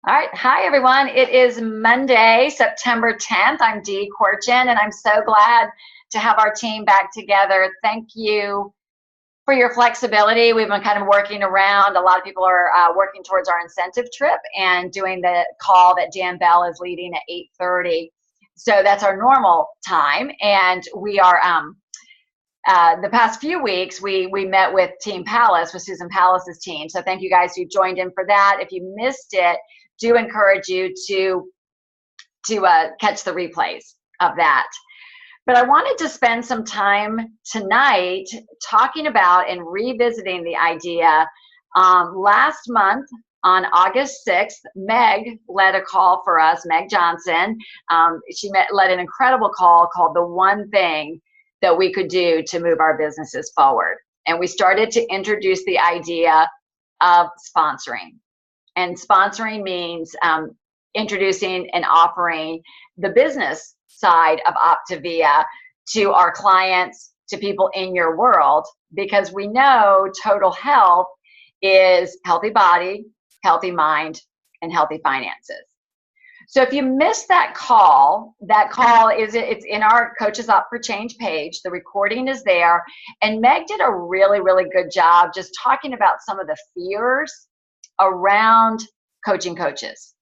All right. Hi, everyone. It is Monday, September 10th. I'm Dee Corchin, and I'm so glad to have our team back together. Thank you for your flexibility. We've been kind of working around. A lot of people are working towards our incentive trip and doing the call that Dan Bell is leading at 8:30. So that's our normal time. And we are the past few weeks, we met with Team Palace, with Susan Palace's team. So thank you guys who joined in for that. If you missed it, do encourage you to catch the replays of that. But I wanted to spend some time tonight talking about and revisiting the idea. Last month, on August 6th, Meg led a call for us, Meg Johnson. She led an incredible call called The One Thing That We Could Do to Move Our Businesses Forward. And we started to introduce the idea of sponsoring. And sponsoring means introducing and offering the business side of Optavia to our clients, to people in your world, because we know total health is healthy body, healthy mind, and healthy finances. So if you missed that call it's in our Coaches Up for Change page. The recording is there. And Meg did a really, really good job just talking about some of the fears around coaching coaches.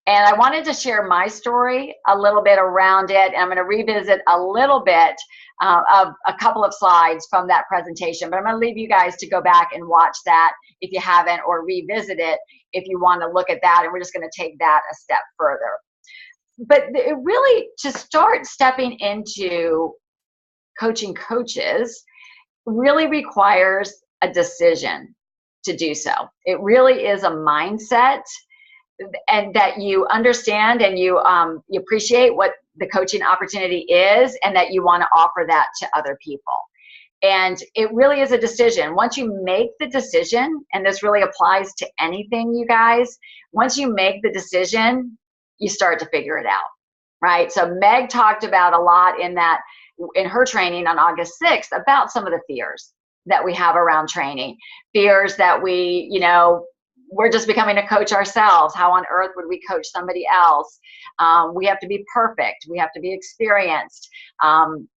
And I wanted to share my story a little bit around it. And I'm going to revisit a little bit of a couple of slides from that presentation. But I'm going to leave you guys to go back and watch that if you haven't, or revisit it if you want to look at that. And we're just going to take that a step further. But it really, to start stepping into coaching coaches, really requires a decision to do so. It really is a mindset, and that you understand and you appreciate what the coaching opportunity is, and that you want to offer that to other people. And it really is a decision. Once you make the decision, and this really applies to anything, you guys, once you make the decision, you start to figure it out, right? So Meg talked about a lot in her training on August 6th about some of the fears that we have around training. Fears that we're just becoming a coach ourselves. How on earth would we coach somebody else? We have to be perfect. We have to be experienced.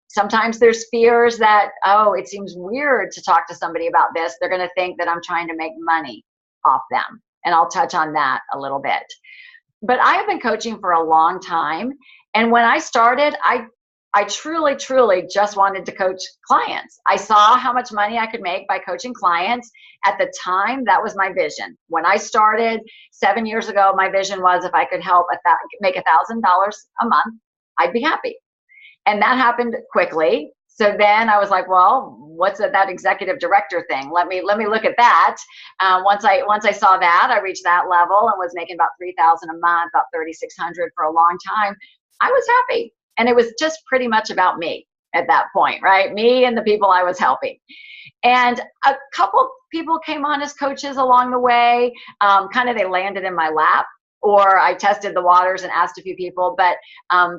Sometimes there's fears that, it seems weird to talk to somebody about this. They're going to think that I'm trying to make money off them. And I'll touch on that a little bit. But I have been coaching for a long time. And when I started, I truly, truly just wanted to coach clients. I saw how much money I could make by coaching clients. At the time, that was my vision. When I started 7 years ago, my vision was if I could help make $1,000 a month, I'd be happy. And that happened quickly. So then I was like, well, what's that executive director thing? Let me look at that. Once I saw that, I reached that level and was making about $3,000 a month, about $3,600 for a long time. I was happy. And it was just pretty much about me at that point, right? Me and the people I was helping. And a couple people came on as coaches along the way. They landed in my lap, or I tested the waters and asked a few people. But I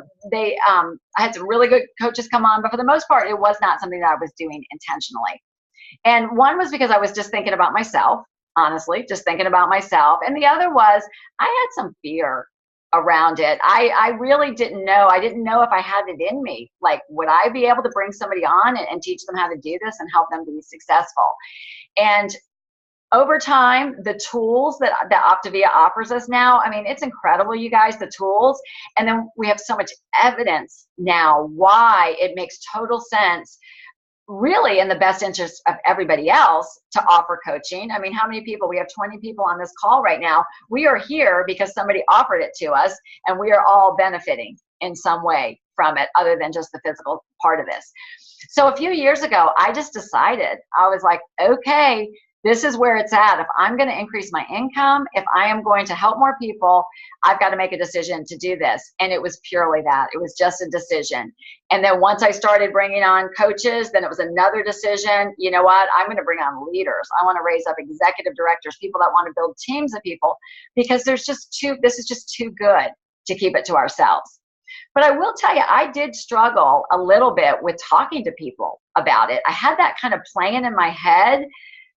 had some really good coaches come on. But for the most part, it was not something that I was doing intentionally. And one was because I was just thinking about myself, honestly, just thinking about myself. And the other was I had some fear around it. I really didn't know. I didn't know if I had it in me. Like, would I be able to bring somebody on and teach them how to do this and help them be successful? And over time, the tools that Optavia offers us now, it's incredible, you guys, the tools. And then we have so much evidence now why it makes total sense, really in the best interest of everybody else, to offer coaching. How many people? We have 20 people on this call right now. We are here because somebody offered it to us, and we are all benefiting in some way from it, other than just the physical part of this. So a few years ago, I just decided, I was like, okay, this is where it's at. If I'm going to increase my income, if I am going to help more people, I've got to make a decision to do this. And it was purely that. It was just a decision. And then once I started bringing on coaches, then it was another decision. You know what? I'm going to bring on leaders. I want to raise up executive directors, people that want to build teams of people, because this is just too good to keep it to ourselves. But I will tell you, I did struggle a little bit with talking to people about it. I had that kind of playing in my head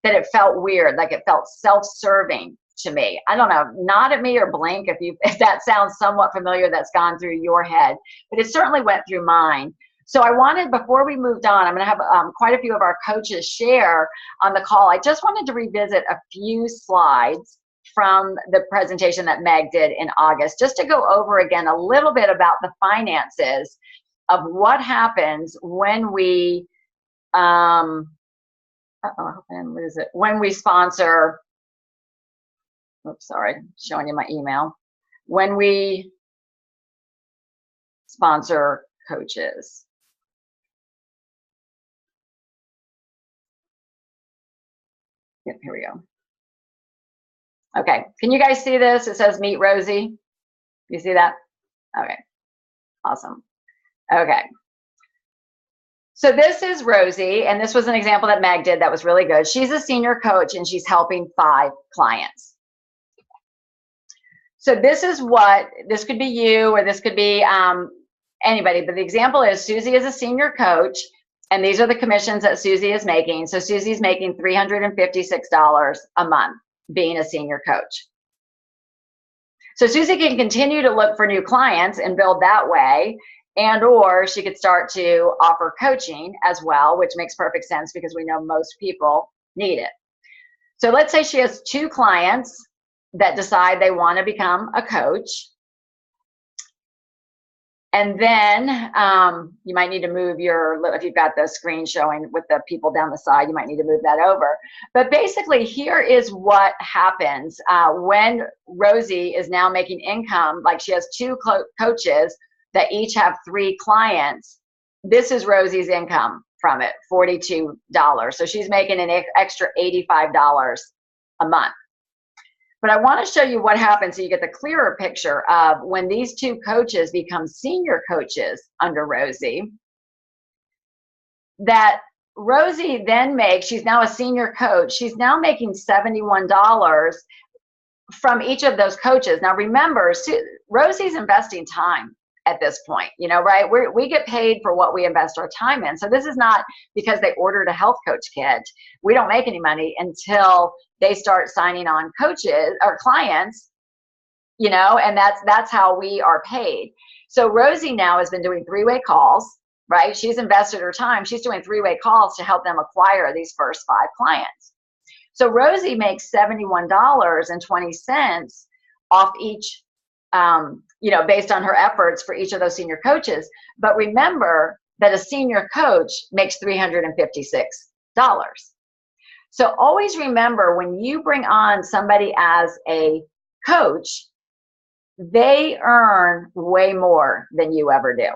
that it felt weird, like it felt self-serving. to me. I don't know, nod at me or blink if that sounds somewhat familiar, that's gone through your head, but it certainly went through mine. So I wanted, before we moved on, I'm going to have quite a few of our coaches share on the call. I just wanted to revisit a few slides from the presentation that Meg did in August, just to go over again a little bit about the finances of what happens when we, I hope I didn't lose it, when we sponsor, oops, sorry, showing you my email, when we sponsor coaches. Yep, here we go. Okay, can you guys see this? It says Meet Rosie. You see that? Okay, awesome. Okay. So this is Rosie, and this was an example that Meg did that was really good. She's a senior coach, and she's helping 5 clients. So this could be you, or this could be anybody, but the example is Susie is a senior coach, and these are the commissions that Susie is making. So Susie's making $356 a month being a senior coach. So Susie can continue to look for new clients and build that way, and or she could start to offer coaching as well, which makes perfect sense because we know most people need it. So let's say she has 2 clients that decide they want to become a coach. And then you might need to move if you've got the screen showing with the people down the side, you might need to move that over. But basically, here is what happens when Rosie is now making income, like she has 2 coaches that each have 3 clients. This is Rosie's income from it, $42. So she's making an extra $85 a month. But I want to show you what happens so you get the clearer picture of when these 2 coaches become senior coaches under Rosie. That Rosie then makes, she's now a senior coach, she's now making $71 from each of those coaches. Now remember, Rosie's investing time at this point, you know, right? We get paid for what we invest our time in. So this is not because they ordered a health coach kit. We don't make any money until they start signing on coaches or clients, you know, and that's how we are paid. So Rosie now has been doing 3-way calls, right? She's invested her time. She's doing 3-way calls to help them acquire these first 5 clients. So Rosie makes $71.20 off each, you know, based on her efforts for each of those senior coaches. But remember that a senior coach makes $356. So always remember, when you bring on somebody as a coach, they earn way more than you ever do,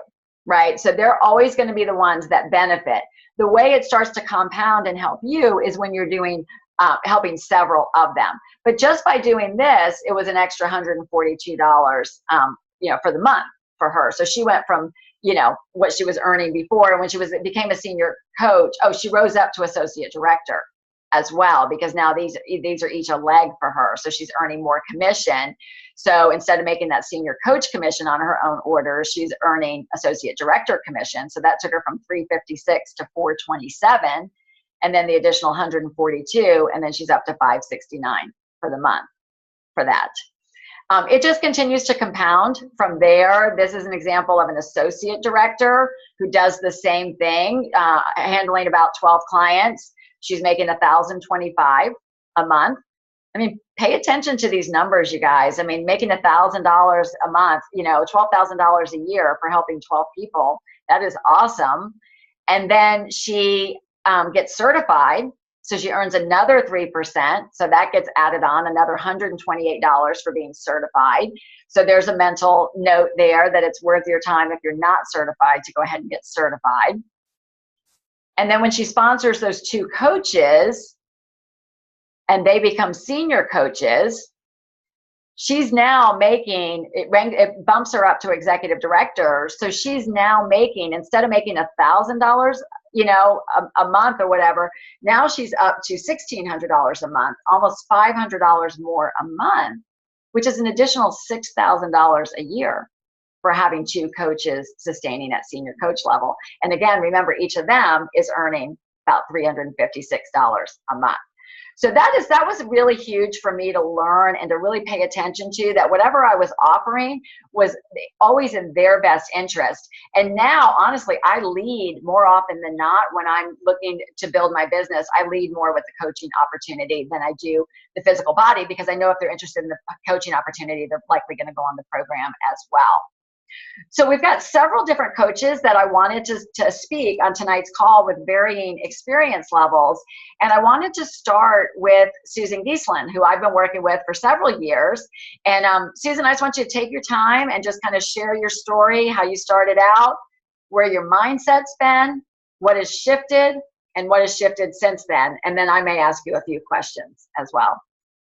right? So they're always going to be the ones that benefit. The way it starts to compound and help you is when you're doing helping several of them. But just by doing this, it was an extra $142, you know, for the month for her. So she went from, you know, what she was earning before, and when she became a senior coach, she rose up to associate director as well, because now these are each a leg for her. So she's earning more commission. So instead of making that senior coach commission on her own orders, she's earning associate director commission. So that took her from $356 to $427, and then the additional $142, and then she's up to $569 for the month for that. It just continues to compound from there. This is an example of an associate director who does the same thing, handling about 12 clients. She's making $1,025 a month. I mean, pay attention to these numbers, you guys. I mean, making $1,000 a month, you know, $12,000 a year for helping 12 people. That is awesome. And then she gets certified. So she earns another 3%. So that gets added on, another $128 for being certified. So there's a mental note there that it's worth your time if you're not certified to go ahead and get certified. And then when she sponsors those 2 coaches and they become senior coaches, she's now making, it bumps her up to executive director. So she's now making, instead of making $1,000, you know, a month or whatever, now she's up to $1,600 a month, almost $500 more a month, which is an additional $6,000 a year for having 2 coaches sustaining at senior coach level. And again, remember, each of them is earning about $356 a month. So that was really huge for me to learn and to really pay attention to, that whatever I was offering was always in their best interest. And now, honestly, I lead more often than not when I'm looking to build my business. I lead more with the coaching opportunity than I do the physical body, because I know if they're interested in the coaching opportunity, they're likely going to go on the program as well. So we've got several different coaches that I wanted to speak on tonight's call with varying experience levels. And I wanted to start with Susan Gieslin, who I've been working with for several years. And Susan, I just want you to take your time and just kind of share your story, how you started out, where your mindset's been, what has shifted, and what has shifted since then. And then I may ask you a few questions as well.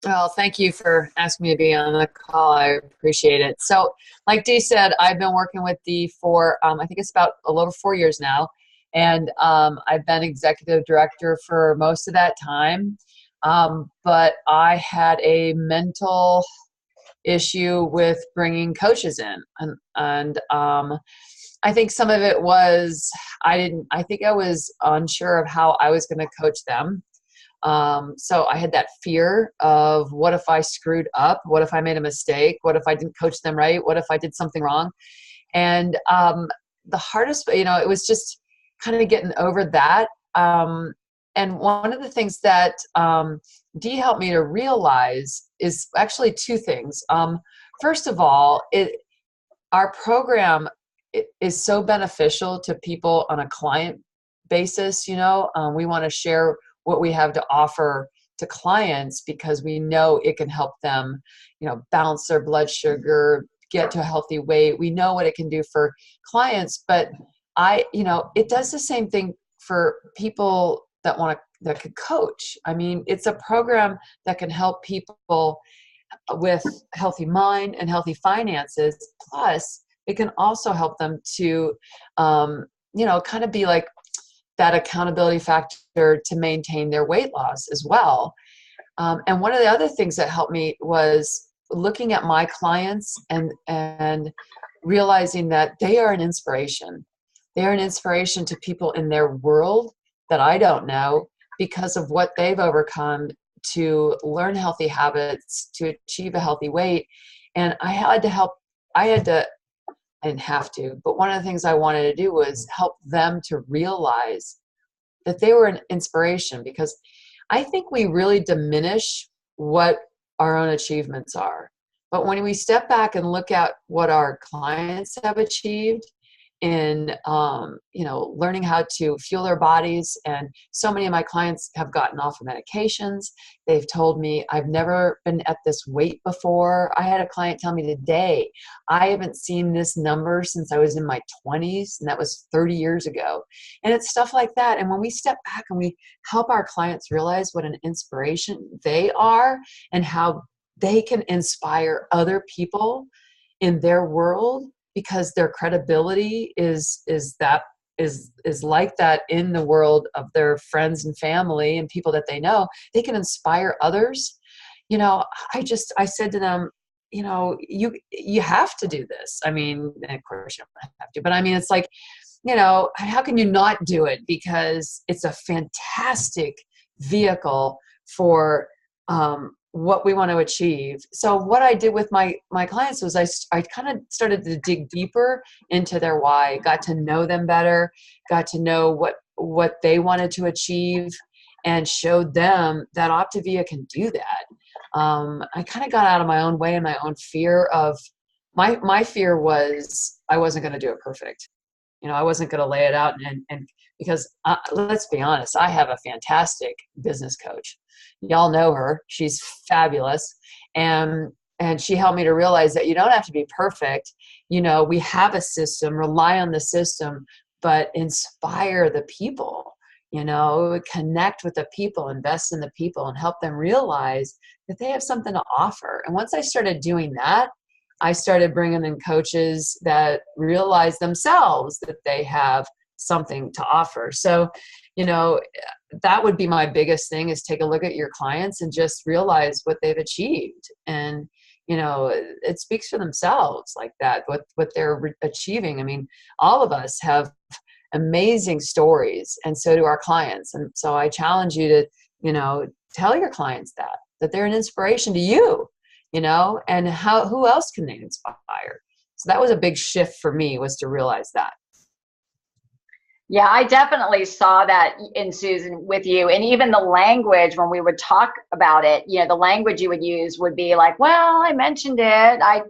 Well, thank you for asking me to be on the call. I appreciate it. So, like Dee said, I've been working with Dee for, I think it's about a little 4 years now. And I've been executive director for most of that time. But I had a mental issue with bringing coaches in. And I think some of it was, I think I was unsure of how I was going to coach them. So I had that fear of, what if I screwed up? What if I made a mistake? What if I didn't coach them right? What if I did something wrong? And the hardest, it was just kind of getting over that. And one of the things that Dee helped me to realize is actually two things. First of all, our program is so beneficial to people on a client basis. We want to share what we have to offer to clients because we know it can help them, balance their blood sugar, get to a healthy weight. We know what it can do for clients, but it does the same thing for people that could coach. I mean, it's a program that can help people with healthy mind and healthy finances. Plus, it can also help them to, kind of be like that accountability factor to maintain their weight loss as well. And one of the other things that helped me was looking at my clients and realizing that they are an inspiration. They are an inspiration to people in their world that I don't know because of what they've overcome to learn healthy habits, to achieve a healthy weight. And I didn't have to, but one of the things I wanted to do was help them to realize that they were an inspiration, because I think we really diminish what our own achievements are. But when we step back and look at what our clients have achieved in, learning how to fuel their bodies, and so many of my clients have gotten off of medications. They've told me, I've never been at this weight before. I had a client tell me today, I haven't seen this number since I was in my 20s, and that was 30 years ago. And it's stuff like that. And when we step back and we help our clients realize what an inspiration they are and how they can inspire other people in their world, because their credibility is like that in the world of their friends and family and people that they know, they can inspire others. I said to them, you have to do this. I mean, and of course you don't have to, but I mean, it's like, how can you not do it? Because it's a fantastic vehicle for, what we want to achieve. So what I did with my clients was I kind of started to dig deeper into their why, got to know them better, got to know what they wanted to achieve, and showed them that Optavia can do that. I kind of got out of my own way and my own fear of, my fear was I wasn't going to do it perfect. I wasn't going to lay it out and because let's be honest, I have a fantastic business coach. Y'all know her. She's fabulous. And she helped me to realize that you don't have to be perfect. We have a system, rely on the system, but inspire the people, connect with the people, invest in the people, and help them realize that they have something to offer. And once I started doing that, I started bringing in coaches that realize themselves that they have something to offer. So, that would be my biggest thing, is take a look at your clients and just realize what they've achieved. And, it speaks for themselves like that, what they're achieving. I mean, all of us have amazing stories, and so do our clients. And so I challenge you tell your clients that they're an inspiration to you, and who else can they inspire? So that was a big shift for me, was to realize that. Yeah, I definitely saw that in Susan with you. And even the language, when we would talk about it, the language you would use would be like, well, I mentioned it. I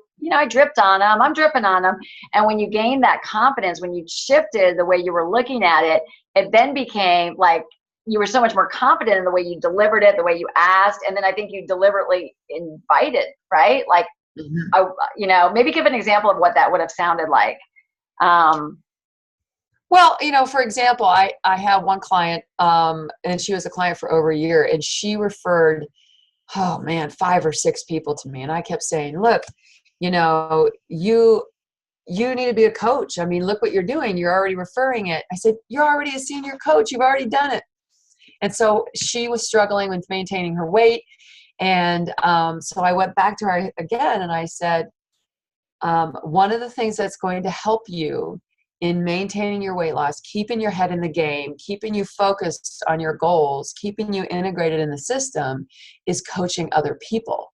dripped on them. I'm dripping on them. And when you gained that confidence, when you shifted the way you were looking at it, it then became like you were so much more confident in the way you delivered it, the way you asked. And then I think you deliberately invited, right? Like, maybe give an example of what that would have sounded like. Well, for example, I have one client, and she was a client for over a year, and she referred, 5 or 6 people to me. And I kept saying, look, you need to be a coach. I mean, look what you're doing. You're already referring it. I said, you're already a senior coach. You've already done it. And so she was struggling with maintaining her weight. And so I went back to her again, and I said, one of the things that's going to help you in maintaining your weight loss, keeping your head in the game, keeping you focused on your goals, keeping you integrated in the system, is coaching other people.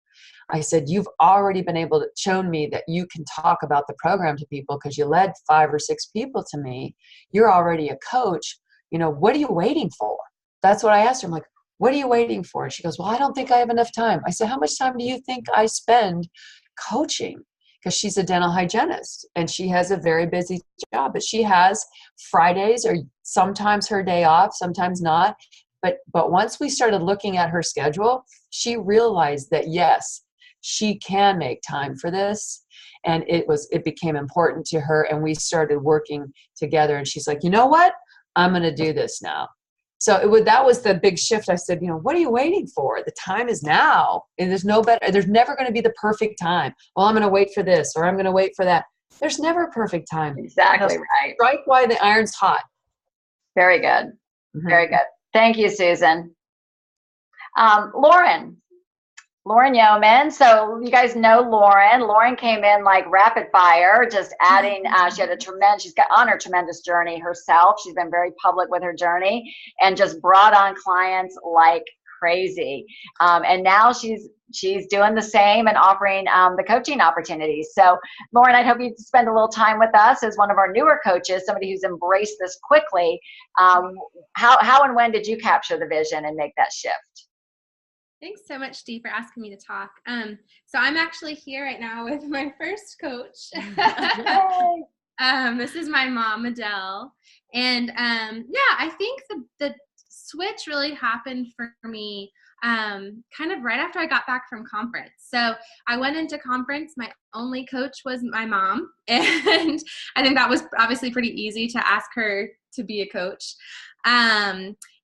I said, you've already been able to show me that you can talk about the program to people because you led 5 or 6 people to me. You're already a coach. What are you waiting for? That's what I asked her. I'm like, what are you waiting for? And she goes, well, I don't think I have enough time. I said, how much time do you think I spend coaching? Because she's a dental hygienist and she has a very busy job, but she has Fridays or sometimes her day off, sometimes not. But once we started looking at her schedule, she realized that yes, she can make time for this. And it became important to her, and we started working together, and she's like, you know what? I'm going to do this now. So that was the big shift. I said, what are you waiting for? The time is now. And there's never going to be the perfect time. Well, I'm going to wait for this, or I'm going to wait for that. There's never a perfect time. Exactly right. Strike while the iron's hot. Very good. Mm-hmm. Very good. Thank you, Susan. Lauren Yeoman. So you guys know Lauren. Lauren came in like rapid fire, just adding, she's got on her tremendous journey herself. She's been very public with her journey and just brought on clients like crazy. And now she's doing the same and offering the coaching opportunities. So Lauren, I'd hope you'd spend a little time with us as one of our newer coaches, somebody who's embraced this quickly. How and when did you capture the vision and make that shift? Thanks so much, Dee, for asking me to talk. So I'm actually here right now with my first coach. This is my mom, Adele. And I think the switch really happened for me kind of right after I got back from conference. So I went into conference. My only coach was my mom. And I think that was obviously pretty easy to ask her to be a coach.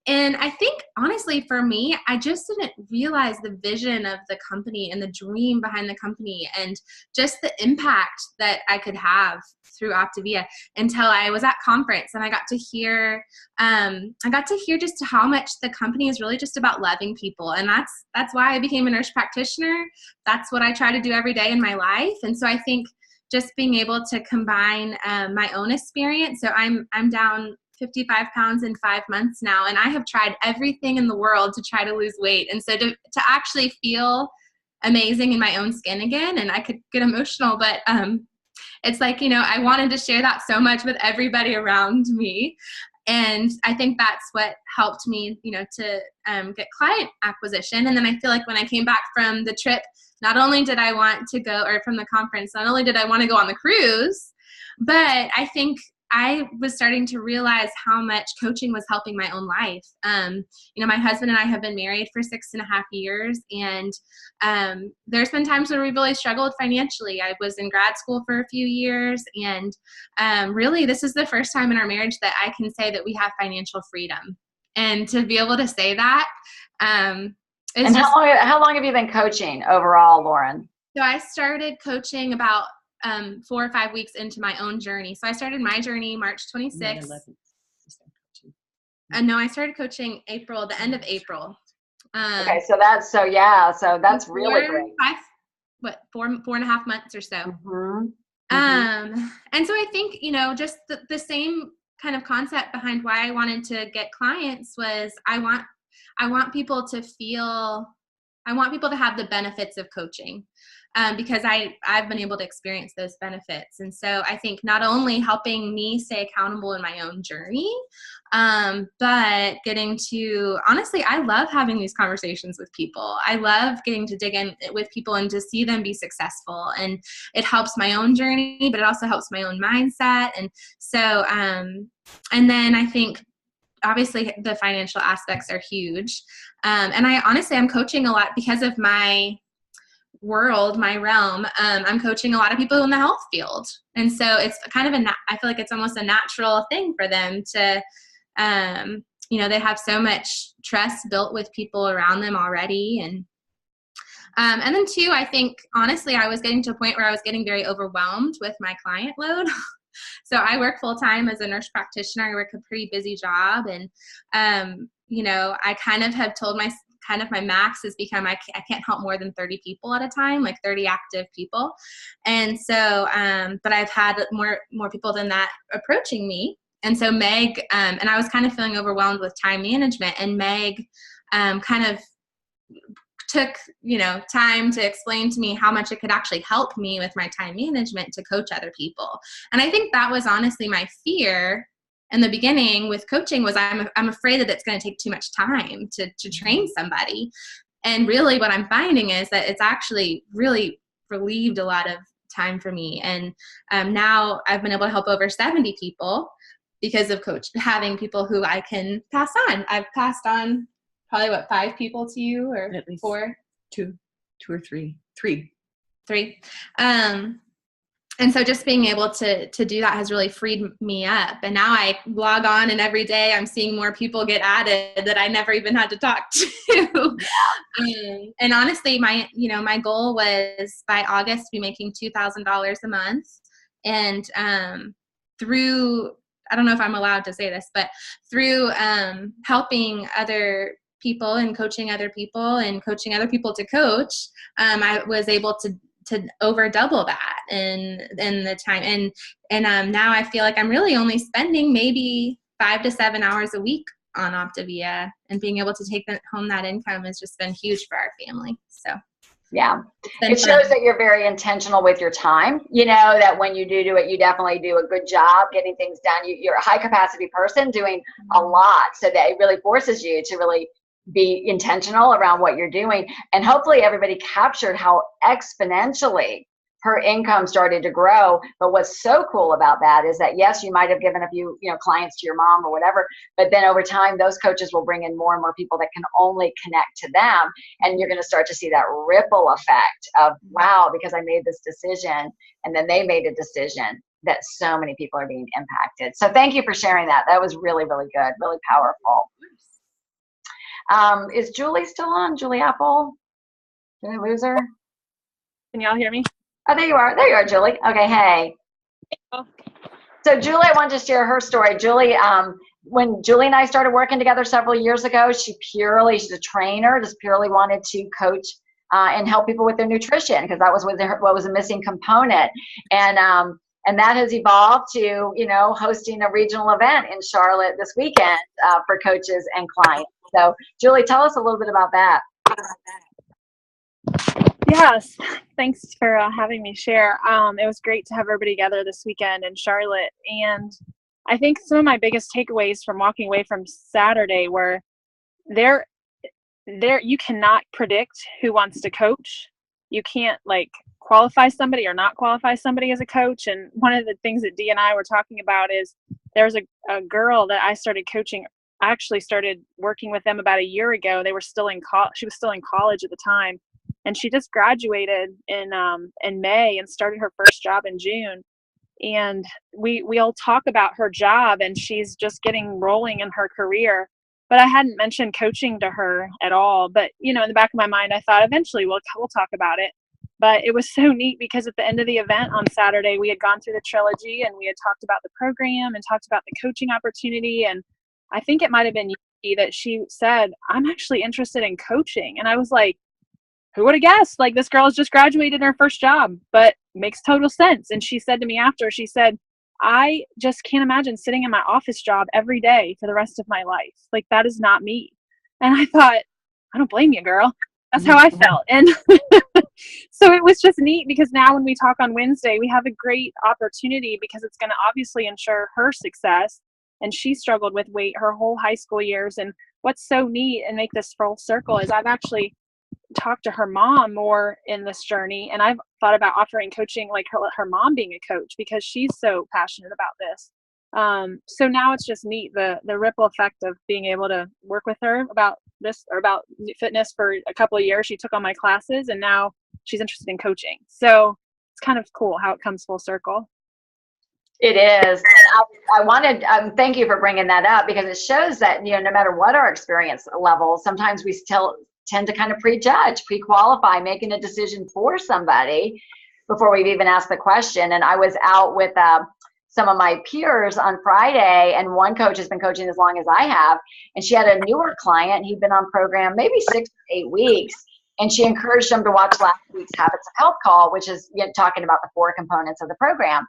And I think, honestly, for me, I just didn't realize the vision of the company and the dream behind the company and just the impact that I could have through Optavia until I was at conference and I got to hear just how much the company is really just about loving people. And that's why I became a nurse practitioner. That's what I try to do every day in my life. And so I think just being able to combine my own experience. So I'm down 55 pounds in 5 months now, and I have tried everything in the world to try to lose weight. And so to actually feel amazing in my own skin again, and I could get emotional, but it's like, I wanted to share that so much with everybody around me. And I think that's what helped me, to get client acquisition. And then I feel like when I came back from the trip, not only did I want to go, or from the conference, not only did I want to go on the cruise, but I think I was starting to realize how much coaching was helping my own life. My husband and I have been married for 6.5 years, and there's been times where we've really struggled financially. I was in grad school for a few years, and really this is the first time in our marriage that I can say that we have financial freedom. And to be able to say that, and how long have you been coaching overall, Lauren? So I started coaching about 4 or 5 weeks into my own journey. So I started my journey March 26th. No, I started coaching the end of April. Okay, so that's really great. 4.5 months or so. Mm-hmm. And so I think, just the same kind of concept behind why I wanted to get clients was I I want people to have the benefits of coaching, because I've been able to experience those benefits. And so I think not only helping me stay accountable in my own journey, but getting to, honestly, I love having these conversations with people. I love getting to dig in with people and to see them be successful. And it helps my own journey, but it also helps my own mindset. And so, and then I think, obviously the financial aspects are huge. And I'm coaching a lot because of my world, my realm. I'm coaching a lot of people in the health field. And so it's kind of I feel like it's almost a natural thing for them to, they have so much trust built with people around them already. And then two, I think, honestly, I was getting to a point where I was getting very overwhelmed with my client load. So I work full time as a nurse practitioner. I work a pretty busy job. And, I kind of have told my max has become, I can't help more than 30 people at a time, like 30 active people. And so, but I've had more people than that approaching me. And so Meg, and I was kind of feeling overwhelmed with time management, and Meg kind of took, time to explain to me how much it could actually help me with my time management to coach other people. And I think that was honestly my fear in the beginning with coaching, was I'm afraid that it's going to take too much time to train somebody. And really what I'm finding is that it's actually really relieved a lot of time for me. And now I've been able to help over 70 people because of having people who I can pass on. I've passed on probably 5 people to you, or at least 4? Two or three. 3. And so just being able to do that has really freed me up. And now I log on, and every day I'm seeing more people get added that I never even had to talk to. And honestly, my goal was by August to be making $2,000 a month. And through, I don't know if I'm allowed to say this, but through helping other people and coaching other people and coaching other people to coach, I was able to over double that in the time. And now I feel like I'm really only spending maybe 5 to 7 hours a week on Optavia, and being able to take home that income has just been huge for our family. So yeah, it shows that you're very intentional with your time. That when you do it, you definitely do a good job getting things done. You're a high capacity person doing a lot, so that it really forces you to really be intentional around what you're doing. And hopefully everybody captured how exponentially her income started to grow. But what's so cool about that is that, yes, you might have given a few, clients to your mom or whatever, but then over time, those coaches will bring in more and more people that can only connect to them. And you're going to start to see that ripple effect of, wow, because I made this decision, and then they made a decision, that so many people are being impacted. So thank you for sharing that. That was really, really good, really powerful. Is Julie still on? Julie Apple? Did I lose her? Can y'all hear me? Oh, there you are. There you are, Julie. Okay, hey. Oh. So Julie, I wanted to share her story. Julie, when Julie and I started working together several years ago, she's a trainer, just purely wanted to coach and help people with their nutrition, because that was what was a missing component. And that has evolved to, hosting a regional event in Charlotte this weekend for coaches and clients. So Julie, tell us a little bit about that. Yes, thanks for having me share. It was great to have everybody together this weekend in Charlotte. And I think some of my biggest takeaways from walking away from Saturday were you cannot predict who wants to coach. You can't qualify somebody or not qualify somebody as a coach. And one of the things that Dee and I were talking about is there's a girl that I started coaching. I actually started working with them about a year ago. They were still in she was still in college at the time, and she just graduated in May and started her first job in June. And we all talk about her job, and she's just getting rolling in her career. But I hadn't mentioned coaching to her at all. But in the back of my mind, I thought eventually we'll talk about it. But it was so neat because at the end of the event on Saturday, we had gone through the trilogy, and we had talked about the program and talked about the coaching opportunity. And I think it might have been you that she said, I'm actually interested in coaching. And I was like, who would have guessed? This girl has just graduated in her first job, but makes total sense. And she said to me after, she said, I just can't imagine sitting in my office job every day for the rest of my life. That is not me. And I thought, I don't blame you, girl. That's how I felt. And so it was just neat because now when we talk on Wednesday, we have a great opportunity because it's going to obviously ensure her success. And she struggled with weight her whole high school years. And what's so neat and make this full circle is I've actually talked to her mom more in this journey. And I've thought about offering coaching, like her mom being a coach, because she's so passionate about this. So now it's just neat, the ripple effect of being able to work with her about this or about fitness for a couple of years. She took on my classes and now she's interested in coaching. So it's kind of cool how it comes full circle. It is. I wanted, thank you for bringing that up because it shows that, no matter what our experience level, sometimes we still tend to kind of prejudge, pre-qualify, making a decision for somebody before we've even asked the question. And I was out with some of my peers on Friday, and one coach has been coaching as long as I have, and she had a newer client. He'd been on program maybe 6 or 8 weeks, and she encouraged him to watch last week's Habits of Health call, which is talking about the 4 components of the program.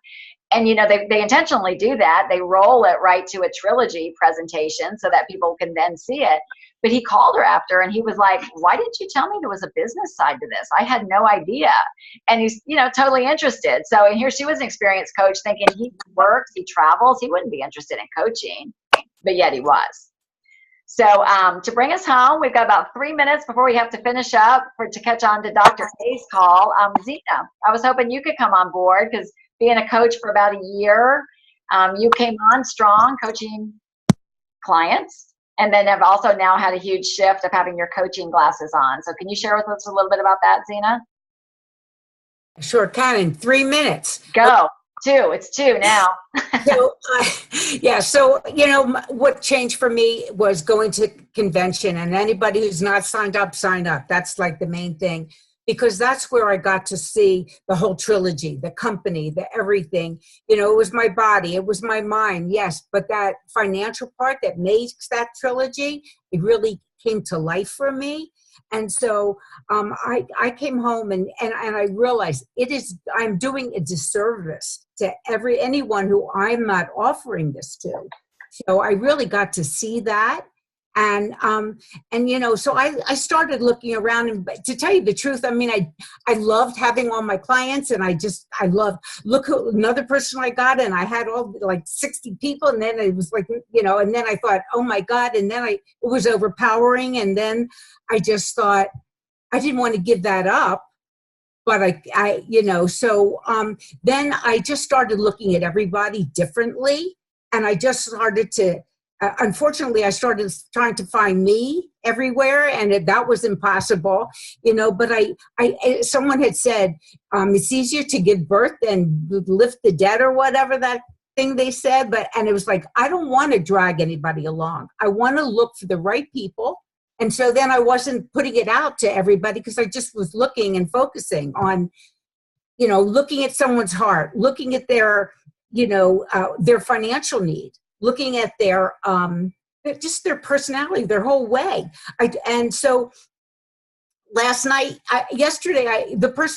And, they intentionally do that. They roll it right to a trilogy presentation so that people can then see it. But he called her after and he was like, why didn't you tell me there was a business side to this? I had no idea. And he's, totally interested. So and here she was an experienced coach thinking he works, he travels, he wouldn't be interested in coaching, but yet he was. So to bring us home, we've got about 3 minutes before we have to finish up to catch on to Dr. Hayes' call. Zena, I was hoping you could come on board because being a coach for about a year, you came on strong coaching clients. And then have also now had a huge shift of having your coaching glasses on. So can you share with us a little bit about that, Zena? Sure can, in 3 minutes. Go. 2. It's 2 now. So, what changed for me was going to convention, and anybody who's not signed up, sign up. That's like the main thing, because that's where I got to see the whole trilogy, the company, the everything. It was my body, it was my mind, yes, but that financial part that makes that trilogy, it really came to life for me. And so I came home and I realized I'm doing a disservice to anyone who I'm not offering this to. So I really got to see that. And so I started looking around, and to tell you the truth, I loved having all my clients, and I loved, look who another person I got, and I had all like 60 people, and then it was like, and then I thought, oh my God, and then it was overpowering, and then I just thought I didn't want to give that up, but then I just started looking at everybody differently, and I just started to. Unfortunately, I started trying to find me everywhere, and that was impossible, but someone had said, it's easier to give birth than lift the dead, or whatever that thing they said. And it was like, I don't want to drag anybody along. I want to look for the right people. And so then I wasn't putting it out to everybody because I just was looking and focusing on, looking at someone's heart, looking at their financial need, looking at their just their personality, their whole way. And so yesterday,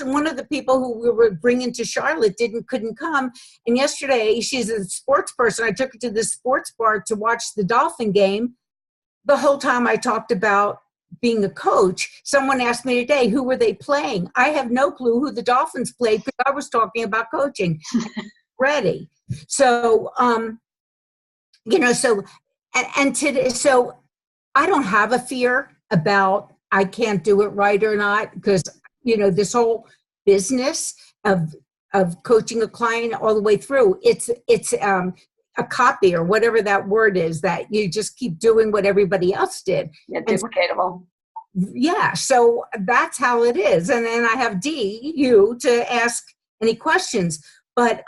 one of the people who we were bringing to Charlotte couldn't come. And yesterday, she's a sports person. I took her to the sports bar to watch the Dolphin game. The whole time I talked about being a coach, someone asked me today, who were they playing? I have no clue who the Dolphins played because I was talking about coaching already. So, today, so I don't have a fear about I can't do it right or not, because, this whole business of coaching a client all the way through, it's a copy or whatever that word is, that you just keep doing what everybody else did. Yeah, duplicatable. Yeah, so that's how it is. And then I have you to ask any questions. But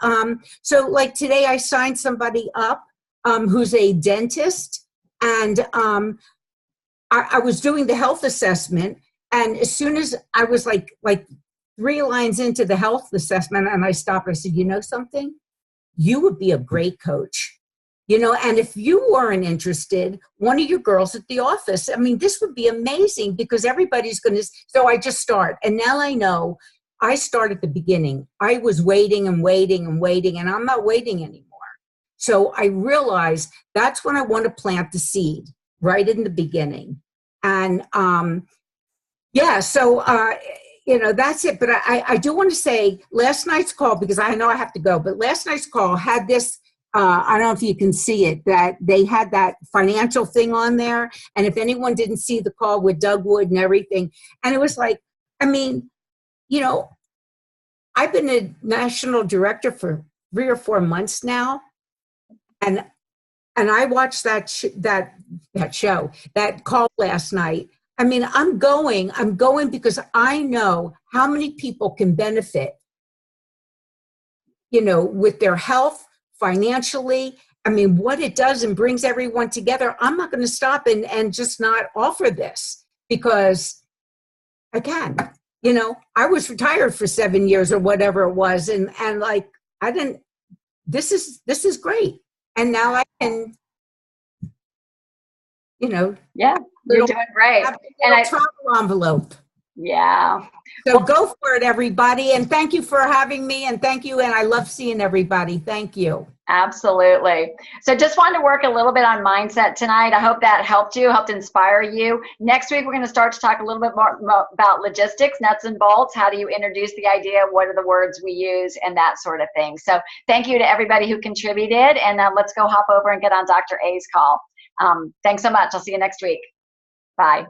so like today I signed somebody up who's a dentist, and I was doing the health assessment, and as soon as I was like 3 lines into the health assessment, and I stopped, I said, something? You would be a great coach, and if you weren't interested, one of your girls at the office, this would be amazing, because everybody's going to, so I just start. And now I know I start at the beginning. I was waiting and waiting and waiting, and I'm not waiting anymore. So I realized that's when I want to plant the seed, right in the beginning. And yeah, so that's it. But I do want to say last night's call, because I know I have to go, but last night's call had this, I don't know if you can see it, that they had that financial thing on there. And if anyone didn't see the call with Doug Wood and everything, and it was like, I mean, I've been a national director for 3 or 4 months now. And I watched that show, that call last night. I mean, I'm going because I know how many people can benefit, with their health, financially. I mean, what it does and brings everyone together. I'm not going to stop and just not offer this, because I can. I was retired for 7 years or whatever it was. And like, I didn't, this is great. And now I can, Yeah, you're doing great. And I travel envelope. Yeah. So go for it, everybody. And thank you for having me. And thank you. And I love seeing everybody. Thank you. Absolutely. So just wanted to work a little bit on mindset tonight. I hope that helped inspire you. Next week, we're going to start to talk a little bit more about logistics, nuts and bolts. How do you introduce the idea? What are the words we use and that sort of thing? So thank you to everybody who contributed. And now let's go hop over and get on Dr. A's call. Thanks so much. I'll see you next week. Bye.